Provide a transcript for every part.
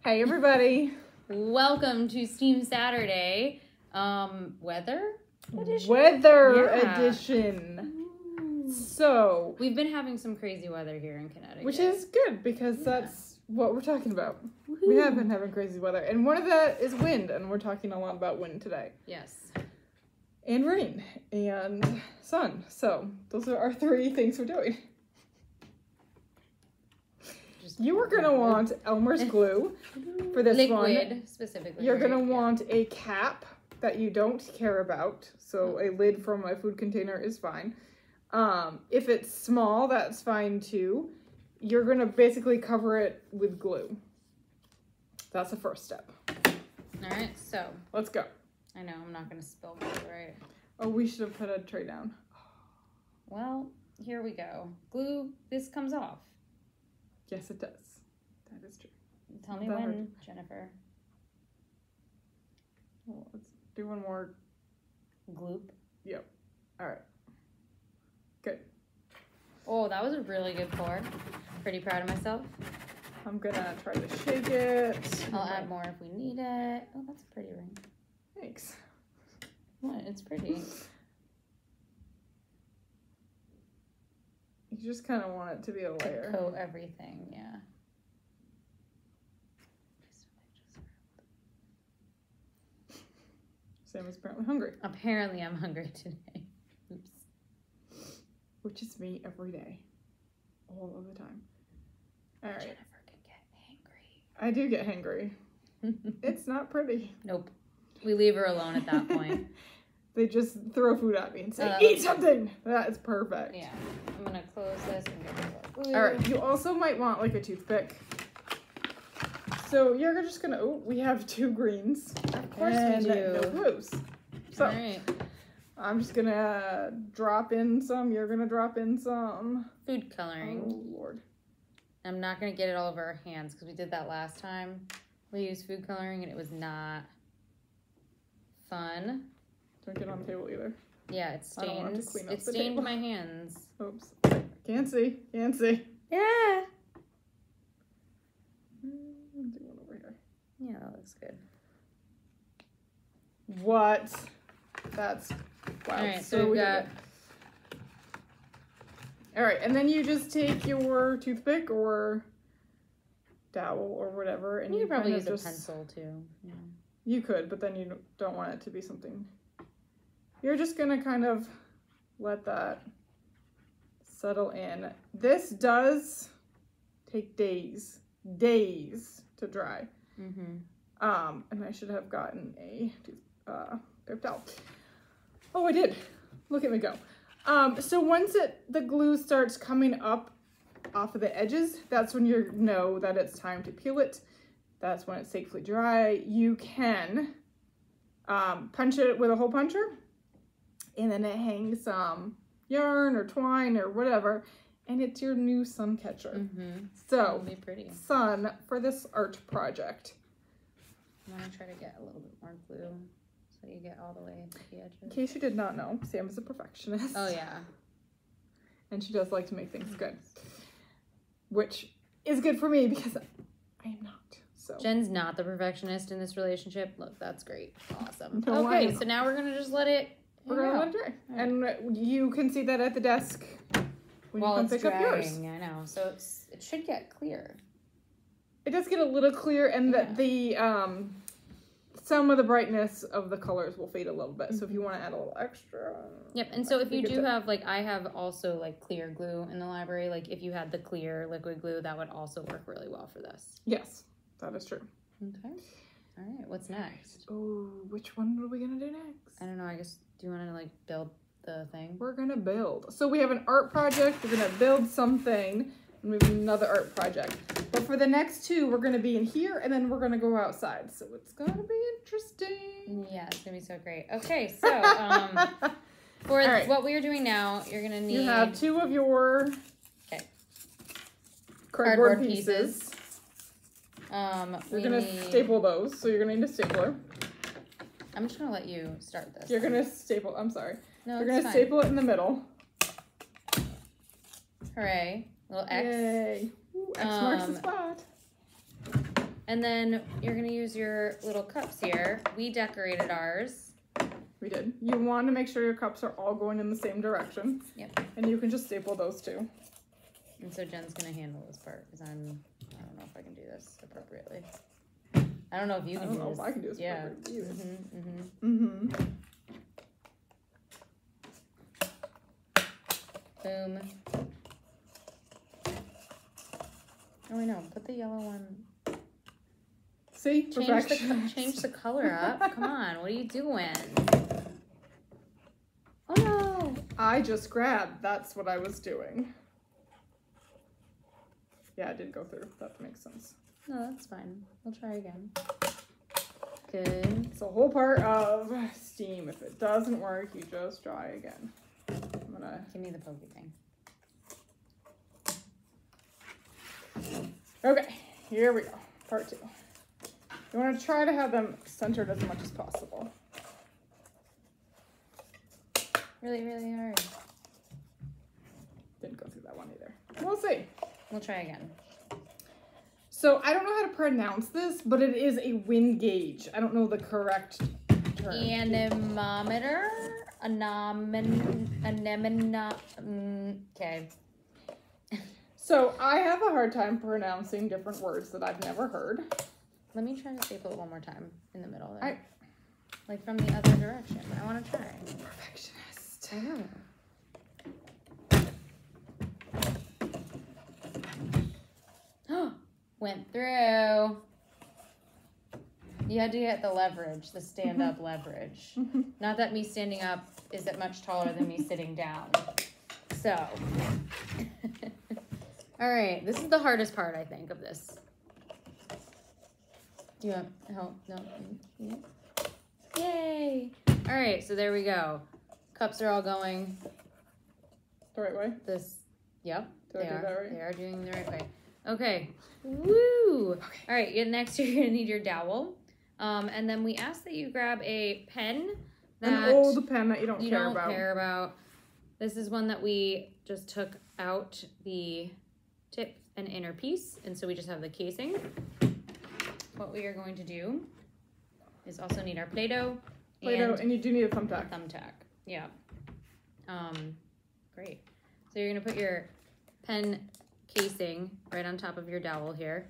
Hey everybody. Welcome to Steam Saturday. Weather edition? Weather Yeah. edition. Ooh. So, We've been having some crazy weather here in Connecticut. which is good because that's what we're talking about. Woo-hoo. We have been having crazy weather. And one of that is wind, and we're talking a lot about wind today. Yes. And rain and sun. So, those are our three things we're doing. You were going to want Elmer's glue for this Liquid, one. specifically. You're going to right? want a cap that you don't care about. So a lid from a food container is fine. If it's small, that's fine too. You're going to basically cover it with glue. That's the first step. All right, so. Let's go. I know, I'm not going to spill much, right? Oh, we should have put a tray down. Well, here we go. Glue, this comes off. Yes, it does. That is true. Tell me That when, hurt. Jennifer. Well, let's do one more. Gloop. Yep. All right. Good. Oh, that was a really good pour. Pretty proud of myself. I'm going to try to shake it. I'll add more if we need it. Oh, that's a pretty ring. Thanks. What? It's pretty. You just kind of want it to be a layer. Coat everything, yeah. Sam is apparently hungry. Apparently I'm hungry today. Oops. Which is me every day. All of the time. All right. Jennifer can get I do get hangry. hangry. It's not pretty. Nope. We leave her alone at that point. They just throw food at me and say, Oh, eat something! That is perfect. Yeah. I'm going to close this and get rid of glue. All right. You also might want like a toothpick. So you're just going to, oh, we have 2 greens. Of course and we do. no blues. So All right. I'm just going to drop in some. You're going to drop in some. Food coloring. Oh, Lord. I'm not going to get it all over our hands because we did that last time. We used food coloring and it was not fun. Don't get on the table either. Yeah, it I don't want to stains. clean up It the stained table. my hands. Oops. Can't see. Can't see. Yeah. Do one over here. Yeah, that looks good. What? That's wow. All right, so we've we did got. it. All right, and then you just take your toothpick or dowel or whatever, and You could probably kind use of a pencil too. Yeah. You could, but then you don't want it to be something. You're just gonna kind of let that settle in. This does take days to dry. Mm-hmm. And I should have gotten a paper towel. Oh, I did. Look at me go. So once the glue starts coming up off of the edges, that's when you know that it's time to peel it. That's when it's safely dry. You can punch it with a hole puncher, and then it hangs some yarn or twine or whatever, and it's your new sun catcher. Mm-hmm. So, That'll be pretty. sun for this art project. I'm gonna try to get a little bit more glue so you get all the way to the In edges. case you did not know, Sam is a perfectionist. Oh yeah. And she does like to make things good. Which is good for me because I am not. So Jen's not the perfectionist in this relationship. Look, that's great. Awesome. No, I Okay, am. so now we're gonna just let it we're gonna let it dry. And you can see that at the desk when while you come it's pick drying. up yours. I know. So it should get clear. It does get a little clear, and Yeah. the some of the brightness of the colors will fade a little bit. So if you want to add a little extra. Yep, and so if you Good do tip. have, like, I have also, like, clear glue in the library. Like, if you had the clear liquid glue, that would also work really well for this. Yes, that is true. Okay. All right, what's next? Oh, which one are we gonna do next? I don't know, I guess, do you want to, like, build the thing? We're gonna build. So we have an art project, we're gonna build something, and we have another art project. But for the next 2, we're gonna be in here, and then we're gonna go outside. So it's gonna be interesting. Yeah, it's going to be so great. Okay, so, for All right. what we are doing now, you're going to need... You have 2 of your Okay. cardboard pieces. You're we gonna need... staple those, so you're gonna need a stapler. I'm just going to let you start this. You're gonna staple, I'm sorry. No, You're it's gonna fine. staple it in the middle. Hooray. Little X. Yay. Ooh, X marks the Um, spot. And then you're gonna use your little cups here. We decorated ours. We did. You want to make sure your cups are all going in the same direction. Yep. And you can just staple those two. And so Jen's gonna handle this part because I don't know if I can do this appropriately. I don't know if you can do this. I don't know if I can do this Yeah. appropriately either. Boom. Oh, I know. Put the yellow one. See? Change the color up. Come on. What are you doing? Oh, no. I just grabbed. That's what I was doing. Yeah, it did go through. That makes sense. No, that's fine. We'll try again. Good. It's a whole part of steam. If it doesn't work, you just try again. I'm gonna... Give me the pokey thing. Okay, here we go. Part 2. You want to try to have them centered as much as possible. Really, really hard. Didn't go through that one either. We'll see. We'll try again. So I don't know how to pronounce this, but it is a wind gauge. I don't know the correct term. Anemometer? Okay. So I have a hard time pronouncing different words that I've never heard. Let me try to staple it one more time in the middle there. Like from the other direction. I want to try. Perfectionist. I know. Went through. You had to get the leverage, the stand-up leverage. Not that me standing up is that much taller than me sitting down. So. All right, this is the hardest part, I think, of this. Do you want help? No? Yeah. Yay! All right, so there we go. Cups are all going The right way? Yep, Did I do that right? They are doing the right way. Okay. Woo! Okay. All right, next you're gonna need your dowel. And then we ask that you grab a pen An old pen that you don't care about. This is one that we just took out the tip and inner piece, and so we just have the casing. What we are going to do is also need our Play-Doh. And you do need a thumbtack. Yeah. Great. So you're gonna put your pen casing right on top of your dowel here.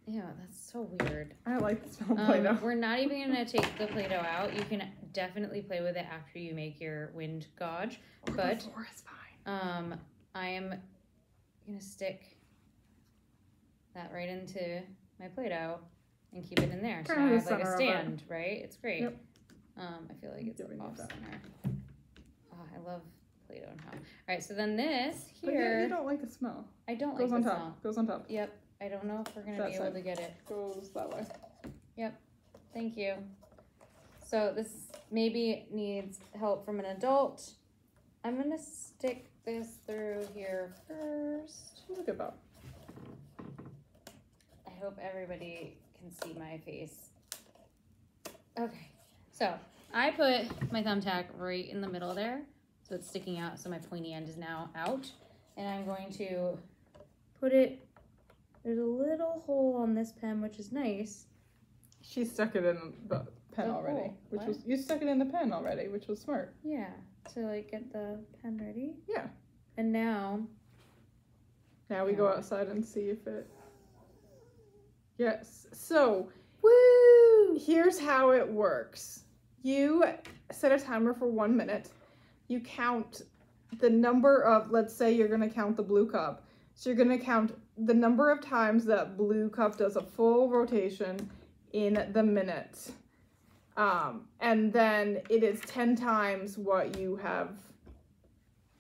Ew, that's so weird. I like the smell of Play-Doh. We're not even gonna take the Play-Doh out. You can definitely play with it after you make your wind gauge. But before is fine. I am gonna stick that right into my Play-Doh and keep it in there. So I have like a stand, right? It's great. Yep. I feel like it's off center. Oh, I love Play-Doh and how. All right, so then this here. But yeah, you don't like the smell. I don't Goes like on the top. smell. Goes on top. Yep. I don't know if we're gonna be able to get it. Goes that way. Yep. Thank you. So this maybe needs help from an adult. I'm gonna stick this through here first. Look at that. I hope everybody can see my face. Okay. So I put my thumbtack right in the middle there. So it's sticking out. So my pointy end is now out. And I'm going to put it. There's a little hole on this pen, which is nice. She stuck it in the pen already, which was you stuck it in the pen already, which was smart. Yeah. So like get the pen ready. Yeah. And now we go outside and see if it. Yes. So, woo! Here's how it works. You set a timer for 1 minute. You count the number of. Let's say you're gonna count the blue cup. So you're gonna count the number of times that blue cup does a full rotation in the minute. And then it is 10 times what you have.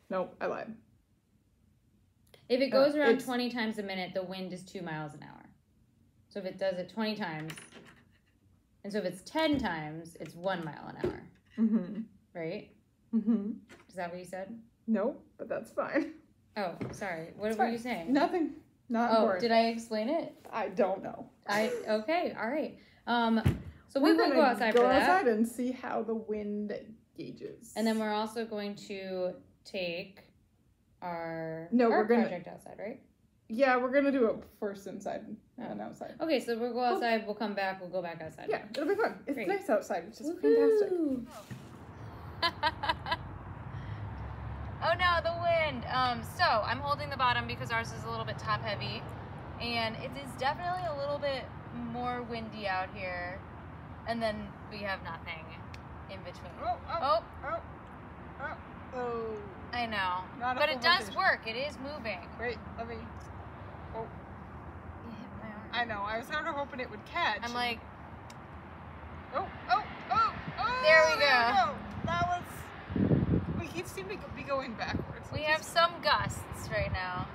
Nope, I lied. If it goes around 20 times a minute, the wind is 2 miles an hour. So if it does it 20 times, and so if it's 10 times, it's 1 mile an hour. Mm-hmm. Right? Mm-hmm. Is that what you said? Nope, but that's fine. Oh, sorry. What were you saying? Nothing. Not important. Did I explain it? I don't know. Okay, all right. So we will go outside for that. Go outside and see how the wind gauges. And then we're also going to take our No, we're art gonna- project outside, right? Yeah, we're gonna do it first inside and outside. Okay, so we'll go outside, we'll come back, we'll go back outside. Yeah, it'll be fun. It's Great. nice outside, which is fantastic. Woohoo! Oh no, the wind. So I'm holding the bottom because ours is a little bit top heavy, and it is definitely a little bit more windy out here. And then we have nothing in between. Oh, Oh. I know, Not a but full it does rotation. work. It is moving. Wait, let me. Oh, You hit my arm. I know. I was sort of hoping it would catch. I'm like, Oh. There we go. That was. We keep seeming to be going backwards. we have some gusts right now,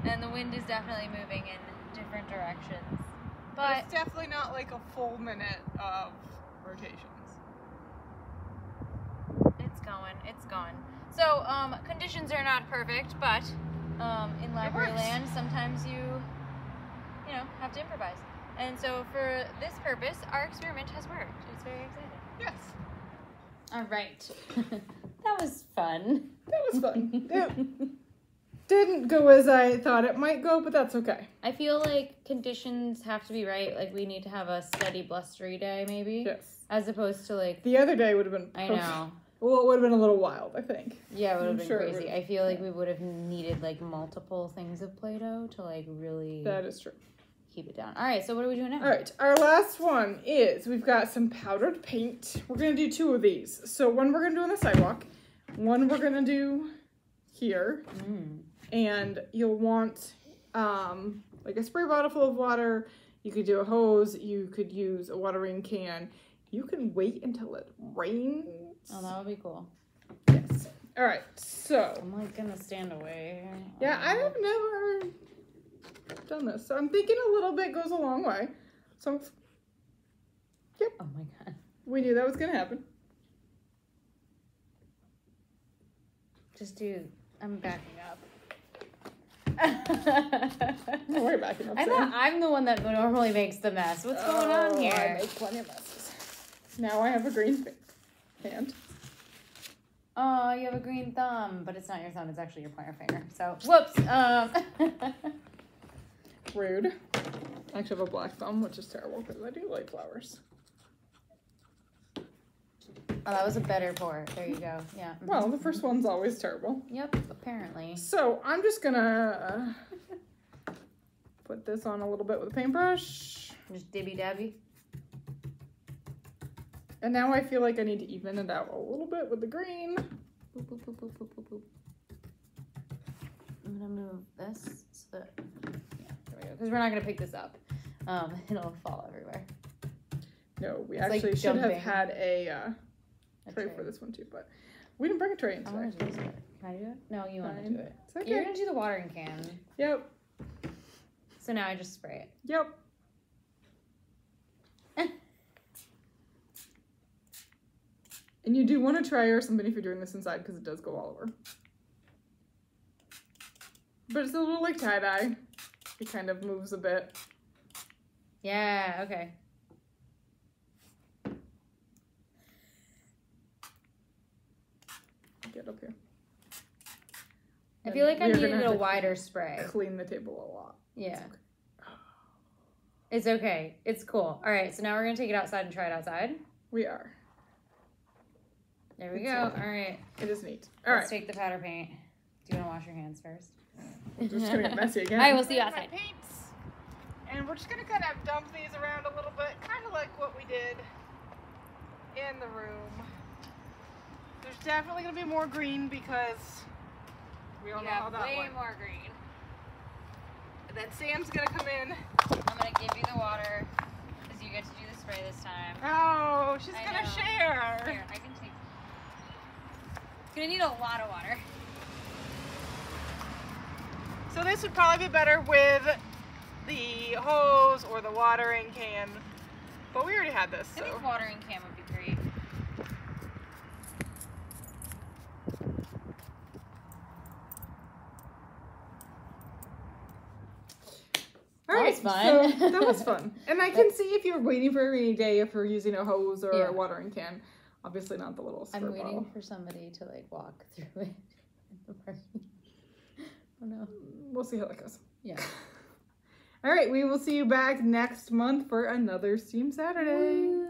and the wind is definitely moving in different directions. But it's definitely not like a full minute of rotations. it's going. So, conditions are not perfect, but in library works. land, sometimes you have to improvise. And so for this purpose, our experiment has worked. It's very exciting. Yes, All right. That was fun. that was fun. It didn't go as I thought it might go, but that's okay. I feel like conditions have to be right. Like, we need to have a steady, blustery day, maybe. Yes. As opposed to, like, The other day would have been. I know. Well, it would have been a little wild, I think. Yeah, it would have I'm been sure it crazy. would've- I feel like we would have needed, like, multiple things of Play-Doh to, like, really That is true. keep it down. All right, so what are we doing now? All right, our last one is we've got some powdered paint. We're gonna do 2 of these. So one we're gonna do on the sidewalk, one we're gonna do here, and you'll want like a spray bottle full of water. You could do a hose. You could use a watering can. You can wait until it rains. Oh, that would be cool. Yes. All right. So I'm, like, gonna stand away. yeah, I have never done this, so I'm thinking a little bit goes a long way. So Oh, my God. we knew that was gonna happen. Just do... I'm backing up. Don't worry about it. I thought I'm the one that normally makes the mess. What's going on I here? make plenty of messes. Now I have a green hand. Oh, you have a green thumb, but it's not your thumb. It's actually your pointer finger. So, whoops. Rude. I actually have a black thumb, which is terrible because I do like flowers. Oh, that was a better pour. There you go. Yeah. Well, the first one's always terrible. Yep, apparently. So I'm just gonna put this on a little bit with a paintbrush. Just dibby dabby. And now I feel like I need to even it out a little bit with the green. Boop, boop, boop, boop, boop, boop, boop. I'm gonna move this so that, yeah, there we go. Because we're not gonna pick this up. It'll fall everywhere. No, we It's like actually should have jumping. had a A tray for this one too, but we didn't bring a tray in I today. want to do this. Can I do it? No, you want to Fine. do it. It's okay. You're gonna do the watering can. Yep. So now I just spray it. Yep. And you do want to try or something if you're doing this inside because it does go all over. But it's a little like tie-dye. It kind of moves a bit. Yeah, okay. Get up here. I feel like I We're gonna needed have a to wider spray. Clean the table a lot. Yeah. It's okay. It's cool. All right, so now we're going to take it outside and try it outside. We are. There we It's go. okay. All right. It is neat. All Let's right. take the powder paint. Do you want to wash your hands first? We're just gonna get messy again. I will see you outside. Paints, and we're just gonna kind of dump these around a little bit, kind of like what we did in the room. There's definitely gonna be more green because we all know how that went. more green. And then Sam's gonna come in. I'm going to give you the water because you get to do the spray this time. Oh, she's I gonna know. share. Here, I can take. Gonna need a lot of water. So this would probably be better with the hose or the watering can, but we already had this, I so. think watering can would be great. All That right, was fun. so that was fun. And I can see if you're waiting for a rainy day, if you're using a hose or Yeah. a watering can. Obviously not the little spray I'm waiting bottle. for somebody to like walk through it in the parking. know. We'll see how that goes. Yeah. All right, we will see you back next month for another Steam Saturday.